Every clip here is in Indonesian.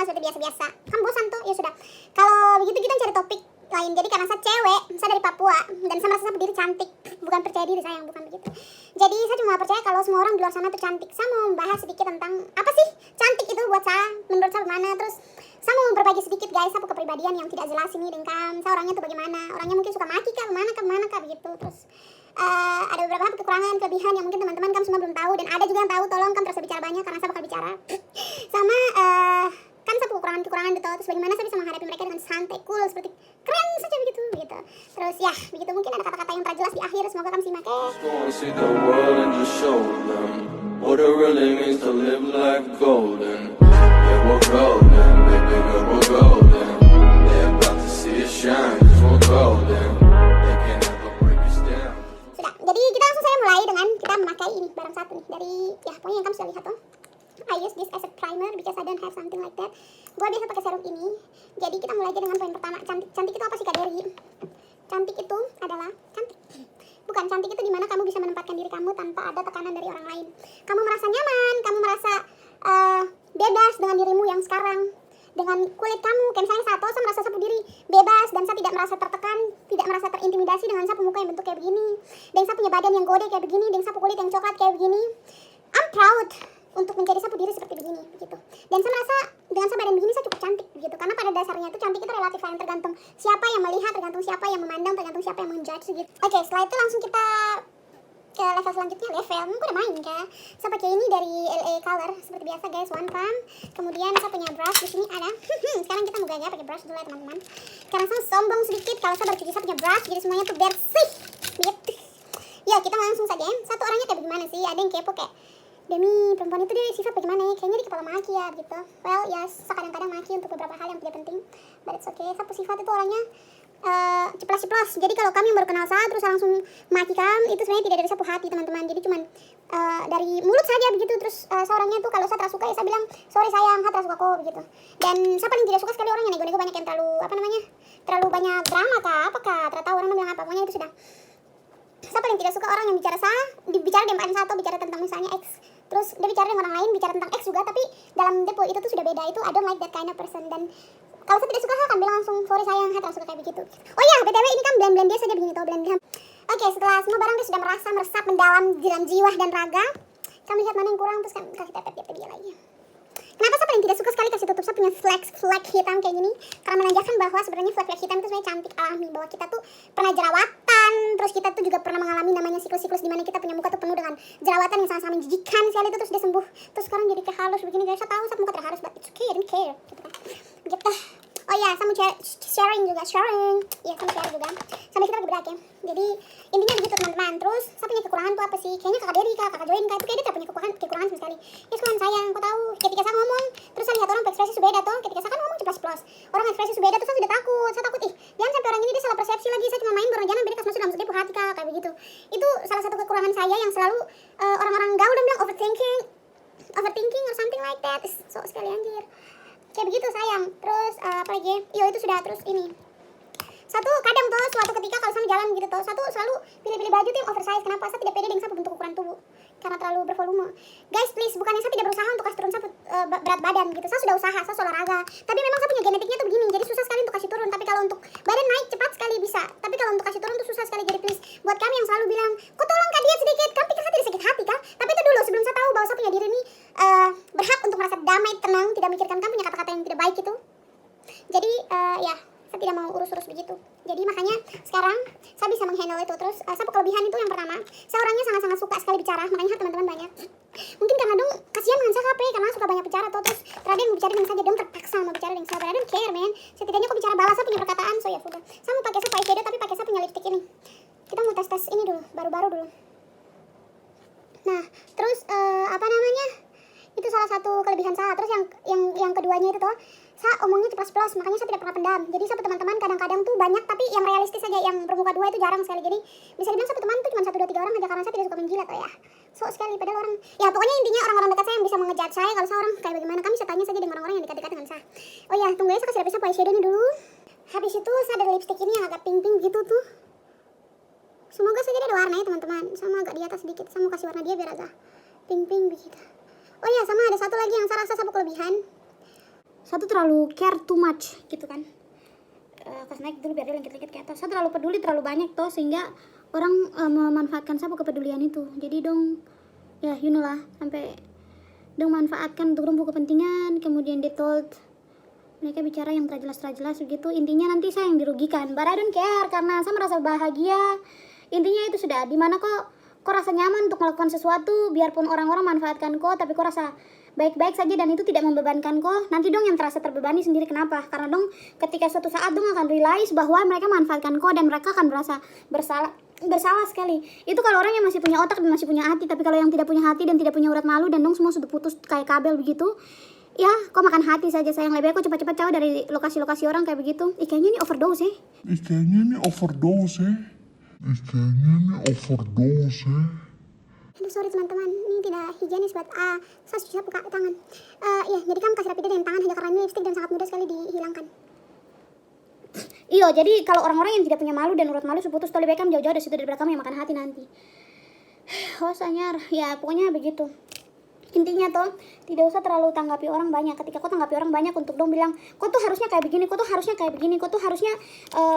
seperti biasa-biasa. Kan bosan tuh, ya sudah. Kalau begitu kita cari topik lain. Jadi karena saya cewek, saya dari Papua dan saya merasa saya berdiri cantik, bukan percaya diri saya, bukan begitu. Jadi saya cuma percaya kalau semua orang di luar sana tuh cantik. Saya mau membahas sedikit tentang apa sih cantik itu buat saya, menurut saya bagaimana. Terus saya mau berbagi sedikit guys, saya kepribadian yang tidak jelas ini dengan saya orangnya tuh bagaimana. Orangnya mungkin suka maki kah, kemana kah begitu. Terus ada beberapa kekurangan, kelebihan yang mungkin teman-teman kamu semua belum tahu, dan ada juga yang tahu, tolong kamu terus bicara banyak karena saya bakal bicara. Sama kan saya kekurangan gitu, terus bagaimana saya bisa menghadapi mereka dengan santai, cool, seperti keren saja begitu. Terus ya begitu, mungkin ada kata-kata yang terjelas di akhir, semoga kamu simak Jadi kita langsung saya mulai dengan kita memakai ini barang satu nih dari ya pokoknya yang kamu sudah lihat tuh. I use this as a primer because I don't have something like that. Gua biasa pakai serum ini. Jadi kita mulai aja dengan poin pertama. Cantik itu apa sih Kak Dery? Cantik itu adalah bukan cantik itu dimana kamu bisa menempatkan diri kamu tanpa ada tekanan dari orang lain. Kamu merasa nyaman, kamu merasa bebas dengan dirimu yang sekarang, dengan kulit kamu. Kayak misalnya saya merasa sapu diri bebas dan saya tidak merasa tertekan, tidak merasa terintimidasi dengan sapu muka yang bentuk kayak begini, dan saya punya badan yang gede kayak begini, dan sapu kulit yang coklat kayak begini. I'm proud untuk menjadi sapu diri seperti begini begitu. Dan saya merasa dengan saya badan begini saya cukup cantik begitu. Karena pada dasarnya itu cantik itu relatif, yang tergantung siapa yang melihat, tergantung siapa yang memandang, tergantung siapa yang menjudge gitu. Oke, setelah itu langsung kita ke level selanjutnya. Aku udah main kah? Saya pakai ini dari LA Color seperti biasa guys, one pump. Kemudian saya punya brush di sini ada. Sekarang kita mau gaya pakai brush dulu ya teman-teman. Karena saya sombong sedikit kalau saya bercuci saya punya brush, jadi semuanya tuh bersih. Gitu. Ya kita langsung saja. Satu orangnya kayak bagaimana sih? Ada yang kepo kayak, Demi, perempuan itu dia sifat bagaimana ya? Kayaknya dia kepala maki ya gitu. Well, ya kadang-kadang maki untuk beberapa hal yang tidak penting, but it's okay. Sapu sifat itu orangnya ceplas-ceplos. Jadi kalau kami yang baru kenal saya terus langsung maki kamu, itu sebenarnya tidak dari sapu hati teman-teman. Jadi cuman dari mulut saja begitu. Terus seorangnya tuh kalau saya tak suka ya saya bilang sorry sayang, saya tak suka kok begitu. Dan saya paling tidak suka sekali orang yang nego-nego banyak, yang terlalu banyak drama kah apakah, ternyata orang bilang apa, pokoknya itu sudah. Saya paling tidak suka orang yang bicara bicara di depan saya atau bicara tentang misalnya X, terus dia bicara dengan orang lain bicara tentang X juga, tapi dalam depo itu tuh sudah beda. Itu I don't like that kind of person. Dan kalau saya tidak suka, saya akan bilang langsung sorry sayang, saya tidak suka kayak begitu. Oh ya, BTW ini kan blend dia saja begini tuh, blend. Oke, setelah semua barang dia sudah meresap mendalam dalam jiwa dan raga, kami lihat mana yang kurang, terus kami kasih tepet dia lagi. Kenapa saya paling tidak suka sekali kasih tutup? Saya punya flek hitam kayak gini karena menandakan bahwa sebenarnya flek hitam itu sebenarnya cantik alami, bahwa kita tuh pernah jerawatan, terus kita tuh juga pernah mengalami namanya siklus-siklus di mana kita punya muka tuh penuh dengan jerawatan yang sama-sama menjijikan sekali itu, terus dia sembuh, terus sekarang jadi kayak halus begini guys. Saya tahu saya muka terhalus, but it's okay, I don't care gitu kan. Gitu. Oh ya, saya mau sharing. Iya, saya share juga. Sampai kita lagi berak ya. Jadi intinya begitu teman-teman. Terus saya punya kekurangan tuh apa sih? Kayaknya kakak Dery, kakak Join itu kayaknya dia tidak punya kekurangan sama sekali. Ya sekarang sayang, kau tahu ketika saya ngomong, terus saya lihat orang ekspresi beda tuh. Ketika saya kan ngomong ceplos-ceplos, orang ekspresi beda tuh saya sudah takut. Saya takut jangan sampai orang ini dia salah persepsi lagi. Saya cuma main jangan beda masuk dalam setiap hati kayak begitu. Itu salah satu kekurangan saya yang selalu orang-orang gaul dan bilang overthinking or something like that. So sekali anjir. Kayak begitu sayang. Terus apa lagi? Iya itu sudah. Terus ini satu kadang tuh suatu ketika kalau sama jalan gitu tuh, satu selalu pilih-pilih baju tuh yang oversize. Kenapa? Saya tidak pede dengan satu bentuk ukuran tubuh karena terlalu bervolume. Guys please, bukannya saya tidak berusaha untuk kasih turun satu berat badan gitu. Saya sudah usaha, saya olahraga, tapi memang saya punya genetiknya tuh begini, jadi susah sekali untuk kasih turun. Tapi kalau untuk badan naik cepat sekali bisa, tapi kalau untuk kasih turun tuh susah sekali. Jadi please, buat kami yang selalu bilang kok tolong Kak diet sedikit, kan pikir saya tidak sakit hati kah? Tapi itu dulu sebelum saya tahu bahwa saya punya diri ini berhak untuk merasa damai, tenang, tidak mikirkan kan punya kata-kata yang tidak baik itu. Jadi ya saya tidak mau urus-urus begitu. Jadi makanya sekarang saya bisa menghandle itu. Terus saya kelebihan itu yang pertama, saya orangnya sangat-sangat suka sekali bicara. Makanya teman-teman banyak mungkin karena dong kasihan dengan saya capek karena suka banyak bicara tuh. Terus ternyata mau bicara dengan saja dong terpaksa mau bicara dengan saya. I don't care man, setidaknya kok bicara balas saya punya perkataan. So ya sudah, saya mau pakai eyeshadow tapi pakai saya punya lipstick ini. Kita mau tes ini dulu, baru-baru dulu. Nah terus apa namanya, itu salah satu kelebihan saya. Terus yang keduanya itu tuh, saya omongnya ceplas-ceplos, makanya saya tidak pernah pendam. Jadi saya teman-teman kadang-kadang tuh banyak, tapi yang realistis saja, yang bermuka dua itu jarang sekali. Jadi bisa dibilang saya teman tuh cuma 1, 2, 3 orang aja, karena saya tidak suka menjilat ya. So sekali, padahal orang, ya pokoknya intinya orang-orang dekat saya yang bisa mengejat saya kalau saya orang kayak bagaimana. Kami bisa tanya saja dengan orang-orang yang dekat-dekat dengan saya. Oh ya, tunggu ya, saya kasih lapis eyeshadow ini dulu. Habis itu saya ada lipstick ini yang agak pink-pink gitu tuh. Semoga saja dia ada warnanya teman-teman. Sama agak di atas sedikit, saya mau kasih warna dia biar agak pink-pink begitu. Oh ya, sama ada satu lagi yang saya rasa sapu kelebihan. Saya tuh terlalu care too much gitu kan. Pas naik dulu biar dia lengket-lengket ke atas. Saya terlalu peduli terlalu banyak toh, sehingga orang memanfaatkan saya kepedulian itu. Jadi dong ya you know lah, sampai dong manfaatkan untuk dong kepentingan, kemudian they told mereka bicara yang terjelas begitu. Intinya nanti saya yang dirugikan, but I don't care karena saya merasa bahagia. Intinya itu sudah, dimana kok rasa nyaman untuk melakukan sesuatu, biarpun orang-orang manfaatkan kok, tapi kok rasa baik-baik saja dan itu tidak membebankan kok. Nanti dong yang terasa terbebani sendiri. Kenapa? Karena dong ketika suatu saat dong akan realize bahwa mereka manfaatkan kok dan mereka akan merasa bersalah sekali. Itu kalau orang yang masih punya otak dan masih punya hati. Tapi kalau yang tidak punya hati dan tidak punya urat malu dan dong semua sudah putus kayak kabel begitu, ya kok makan hati saja sayang. Lebih baik kok cepat-cepat jauh dari lokasi-lokasi orang kayak begitu. Kayaknya ini overdose ya. Aduh, sorry teman-teman, ini tidak higienis buat saya susah buka tangan. Ya, jadi kamu kasih rapi dengan tangan hanya karena ini lipstick dan sangat mudah sekali dihilangkan. Iya, jadi kalau orang-orang yang tidak punya malu dan urat malu seputus, lebih baik kamu jauh-jauh dari situ daripada kamu yang makan hati nanti. Oh sanyar, ya pokoknya begitu. Intinya toh, tidak usah terlalu tanggapi orang banyak. Ketika kau tanggapi orang banyak untuk dong bilang, kau tuh harusnya kayak begini, kau tuh harusnya kayak begini, kau tuh harusnya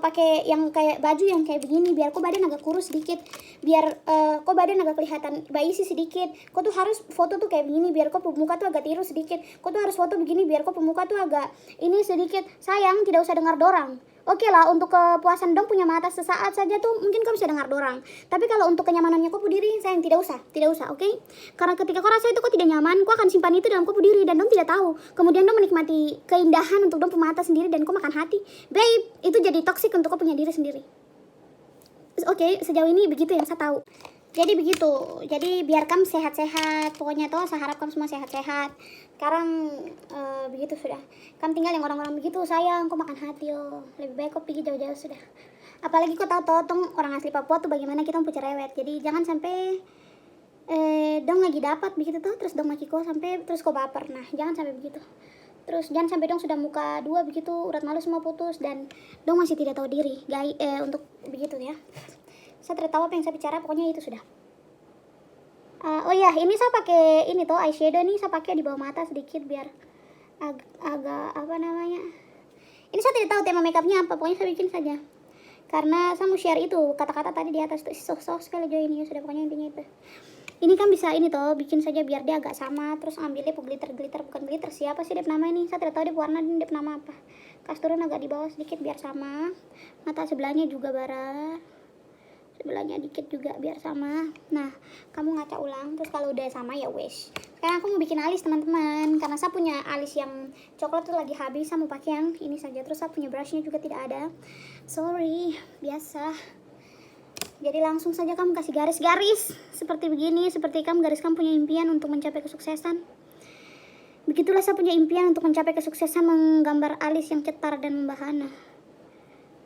pakai yang kayak baju yang kayak begini, biar kau badan agak kurus sedikit, biar kau badan agak kelihatan berisi sedikit, kau tuh harus foto tuh kayak begini, biar kau muka tuh agak tirus sedikit, kau tuh harus foto begini, biar kau muka tuh agak ini sedikit. Sayang, tidak usah dengar dorang. Oke lah, untuk kepuasan dong punya mata sesaat saja tuh mungkin kau bisa dengar dorang. Tapi kalau untuk kenyamanannya kau diri, sayang tidak usah, oke? Karena ketika kau rasa itu kau tidak nyaman, kau akan simpan itu dalam kau diri dan dong tidak tahu. Kemudian dong menikmati keindahan untuk dong mata sendiri dan kau makan hati. Babe, itu jadi toksik untuk kau punya diri sendiri. Oke, sejauh ini begitu yang saya tahu. Jadi begitu, jadi biar kamu sehat-sehat, pokoknya toh saya harap kamu semua sehat-sehat. Sekarang begitu sudah, kamu tinggal yang orang-orang begitu, sayang, kok makan hati yo. Lebih baik kau pergi jauh-jauh sudah. Apalagi kau tahu toh, orang asli Papua tuh bagaimana kita punya cerewet. Jadi jangan sampai dong lagi dapat begitu tuh, terus dong maki kau sampai terus kau baper. Nah, jangan sampai begitu. Terus jangan sampai dong sudah muka dua begitu, urat malu semua putus dan dong masih tidak tahu diri. Untuk begitu ya. Saya tidak tahu apa yang saya bicara, pokoknya itu sudah. Oh iya, ini saya pakai ini tuh eyeshadow nih, saya pakai di bawah mata sedikit biar agak apa namanya. Ini saya tidak tahu tema makeupnya apa, pokoknya saya bikin saja. Karena saya mau share itu kata-kata tadi di atas tuh sok sekali Jo ini, sudah pokoknya intinya itu. Ini kan bisa ini tuh bikin saja biar dia agak sama, terus ambilnya glitter bukan glitter, siapa sih dia nama ini? Saya tidak tahu dia warna dia nama apa. Kasih turun agak di bawah sedikit biar sama. Mata sebelahnya juga bara. Sebelahnya dikit juga biar sama. Nah, kamu ngaca ulang, terus kalau udah sama ya wes. Sekarang aku mau bikin alis teman-teman, karena saya punya alis yang coklat tuh lagi habis, saya mau pakai yang ini saja. Terus saya punya brushnya juga tidak ada, sorry, biasa. Jadi langsung saja kamu kasih garis-garis seperti begini, seperti kamu punya impian untuk mencapai kesuksesan. Begitulah saya punya impian untuk mencapai kesuksesan menggambar alis yang cetar dan membahana.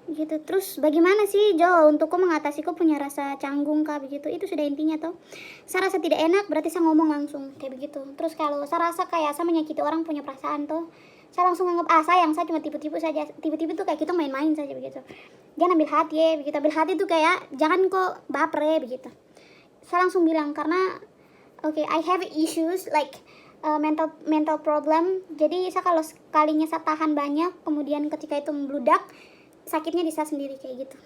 Gitu. Terus bagaimana sih Jo untuk kau mengatasi kau punya rasa canggung kah begitu? Itu sudah intinya tuh. Saya rasa tidak enak berarti saya ngomong langsung kayak begitu. Terus kalau saya rasa kayak saya menyakiti orang punya perasaan tuh, saya langsung anggap sayang, saya cuma tipu-tipu saja. Tipu-tipu tuh kayak kita main-main saja begitu. Jangan ambil hati ya begitu. Ambil hati tuh kayak jangan kok baper ya begitu. Saya langsung bilang karena I have issues like mental problem. Jadi saya kalau sekalinya saya tahan banyak, kemudian ketika itu membludak, sakitnya di saya sendiri kayak gitu.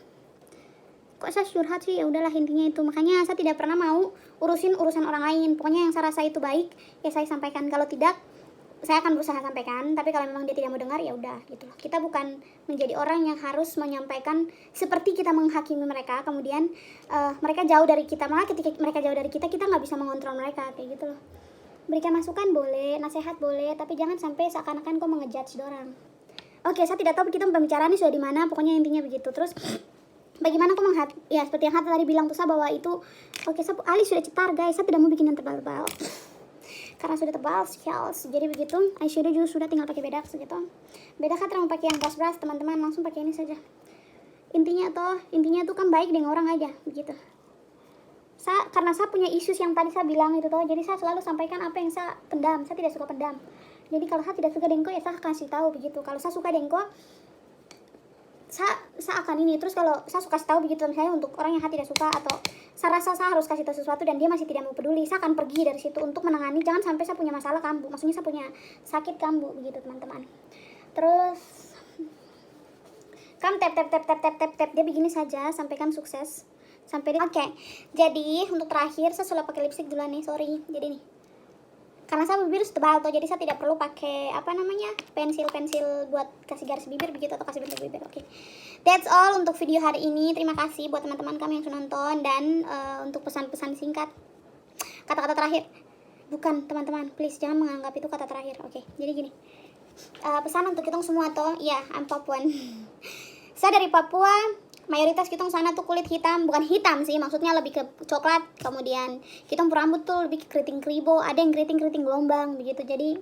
Kok saya curhat sih? Ya udahlah intinya itu. Makanya saya tidak pernah mau urusan orang lain. Pokoknya yang saya rasa itu baik ya saya sampaikan. Kalau tidak saya akan berusaha sampaikan. Tapi kalau memang dia tidak mau dengar ya udah gitu. Kita bukan menjadi orang yang harus menyampaikan seperti kita menghakimi mereka. Kemudian mereka jauh dari kita. Malah ketika mereka jauh dari kita nggak bisa mengontrol mereka kayak gitu loh. Berikan masukan boleh, nasihat boleh, tapi jangan sampai seakan-akan kau mengejudge orang. Oke, saya tidak tahu kita pembicaraan ini sudah di mana, pokoknya intinya begitu. Terus bagaimana aku ya seperti yang Hatta tadi bilang tuh saya bahwa itu saya alis sudah cetar guys, saya tidak mau bikin yang tebal-tebal karena sudah tebal shells. Jadi begitu, eyeshadow juga sudah, tinggal pakai bedak segitu. Bedak Hatta mau pakai yang brush teman-teman, langsung pakai ini saja. Intinya tuh kan baik dengan orang aja begitu. Karena saya punya issues yang tadi saya bilang itu tuh, jadi saya selalu sampaikan apa yang saya pendam. Saya tidak suka pendam. Jadi kalau saya tidak suka dengko ya saya kasih tahu begitu. Kalau saya suka dengko, saya akan ini. Terus kalau saya suka kasih tahu begitu misalnya untuk orang yang tidak suka, atau saya rasa saya harus kasih tahu sesuatu dan dia masih tidak mau peduli, saya akan pergi dari situ untuk menangani. Jangan sampai saya punya masalah kambuh, maksudnya saya punya sakit kambuh begitu teman-teman. Terus kamu tap dia begini saja sampai kamu sukses, sampai dia oke. Jadi untuk terakhir saya sudah pakai lipstick duluan nih, sorry. Jadi nih, karena saya bibir tebal tuh, jadi saya tidak perlu pakai pensil buat kasih garis bibir begitu atau kasih bentuk bibir. Oke. That's all untuk video hari ini. Terima kasih buat teman-teman kami yang sudah nonton, dan untuk pesan-pesan singkat, kata-kata terakhir. Bukan teman-teman, please jangan menganggap itu kata terakhir. Oke. Jadi gini, pesan untuk kita semua tuh, ya, I'm Papuan. Saya dari Papua. Mayoritas kita sana tuh kulit hitam, bukan hitam sih, maksudnya lebih ke coklat. Kemudian kita rambut tuh lebih ke keriting keribo, ada yang keriting gelombang begitu. Jadi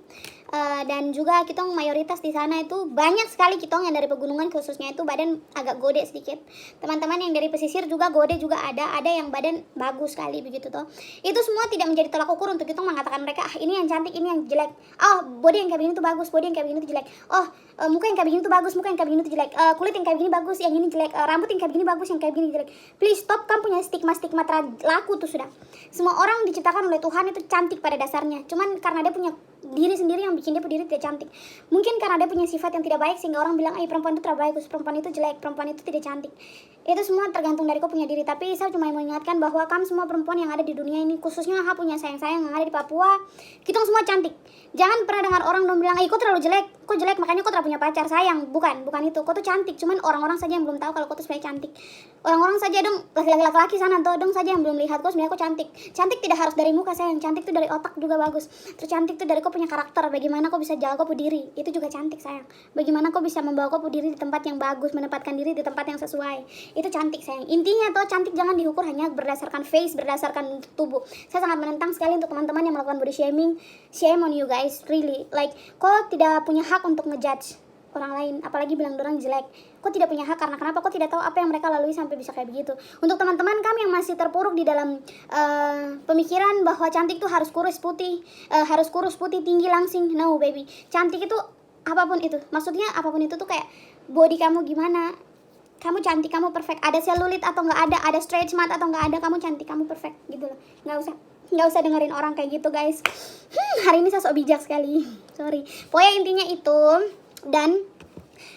dan juga kita mayoritas di sana itu banyak sekali kita yang dari pegunungan, khususnya itu badan agak gede sedikit. Teman-teman yang dari pesisir juga gede juga ada yang badan bagus sekali begitu tuh. Itu semua tidak menjadi tolak ukur untuk kita mengatakan mereka ini yang cantik, ini yang jelek. Oh, body yang kayak begini tuh bagus, body yang kayak begini tuh jelek. Oh, muka yang kayak begini tuh bagus, muka yang kayak begini tuh jelek. Kulit yang kayak begini bagus, yang ini jelek. Rambut yang kayak begini bagus, yang kayak begini jelek. Please stop, kamu punya stigma laku tuh sudah. Semua orang diciptakan oleh Tuhan itu cantik pada dasarnya. Cuman karena dia punya diri sendiri yang bikin dia diri tidak cantik. Mungkin karena dia punya sifat yang tidak baik sehingga orang bilang, perempuan itu tidak bagus, perempuan itu jelek, perempuan itu tidak cantik. Itu semua tergantung dari kau punya diri. Tapi saya cuma mengingatkan bahwa kamu semua perempuan yang ada di dunia ini, khususnya punya sayang-sayang yang ada di Papua, kita semua cantik. Jangan pernah dengar orang dong bilang, kau terlalu jelek, kau jelek makanya kau tidak punya pacar. Sayang, bukan itu. Kau tuh cantik, cuman orang-orang saja yang belum tahu kalau kau tuh sebenarnya cantik. Orang-orang saja dong, laki-laki sana tuh dong saja yang belum lihat kau sebenarnya kau cantik. Cantik tidak harus dari muka, sayang. Cantik tuh dari otak juga bagus. Terus cantik tuh dari kau punya karakter, bagaimana kau bisa jaga kau diri, itu juga cantik, sayang. Bagaimana kau bisa membawa kau diri di tempat yang bagus, menempatkan diri di tempat yang sesuai, itu cantik, sayang. Intinya tuh cantik jangan diukur hanya berdasarkan face, berdasarkan tubuh. Saya sangat menentang sekali untuk teman-teman yang melakukan body shaming. Shame on you guys, really. Like, kau tidak punya hak untuk ngejudge orang lain, apalagi bilang orang jelek. Kau tidak punya hak, karena kenapa? Kau tidak tahu apa yang mereka lalui sampai bisa kayak begitu. Untuk teman-teman kami yang masih terpuruk di dalam pemikiran bahwa cantik tuh harus kurus putih, tinggi langsing. No baby, cantik itu apapun itu. Maksudnya apapun itu tuh kayak body kamu gimana, kamu cantik, kamu perfect. Ada selulit atau nggak ada stretch mark atau nggak ada, kamu cantik, kamu perfect gitu loh. Nggak usah dengerin orang kayak gitu, guys. Hari ini saya sok bijak sekali, sorry. Pokoknya intinya itu. Dan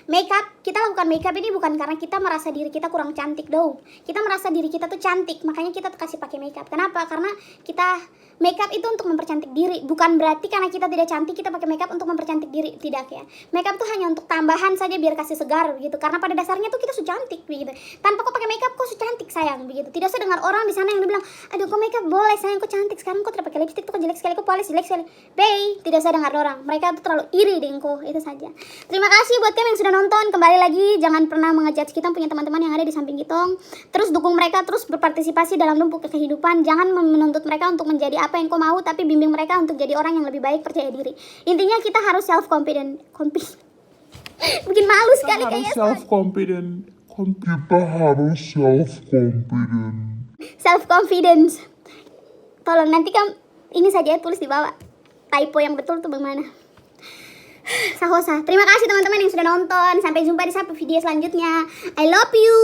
makeup, kita lakukan makeup ini bukan karena kita merasa diri kita kurang cantik dong. Kita merasa diri kita tuh cantik, makanya kita tuh kasih pakai makeup. Kenapa? Karena kita makeup itu untuk mempercantik diri. Bukan berarti karena kita tidak cantik kita pakai makeup untuk mempercantik diri, tidak ya. Makeup tuh hanya untuk tambahan saja biar kasih segar begitu. Karena pada dasarnya tuh kita sudah cantik begitu. Tanpa kau pakai makeup kau sudah cantik, sayang begitu. Tidak usah dengar orang di sana yang bilang, aduh kau makeup boleh sayang, kau cantik. Sekarang kau tidak pakai lipstick tuh kau jelek sekali, kau polis jelek sekali. Tidak usah dengar orang. Mereka tuh terlalu iri dengan kau, itu saja. Terima kasih buat kalian yang sudah nonton. Kembali lagi, jangan pernah mengejudge kita punya teman-teman yang ada di samping kita. Terus dukung mereka, terus berpartisipasi dalam lumpur kehidupan. Jangan menuntut mereka untuk menjadi apa yang kau mau, tapi bimbing mereka untuk jadi orang yang lebih baik, percaya diri. Intinya kita harus self confident. Bikin malu sekali kayaknya. Kita harus Self confidence. Tolong nanti ini saja tulis di bawah typo yang betul tuh bagaimana. Sahosa. Terima kasih teman-teman yang sudah nonton. Sampai jumpa di video selanjutnya. I love you.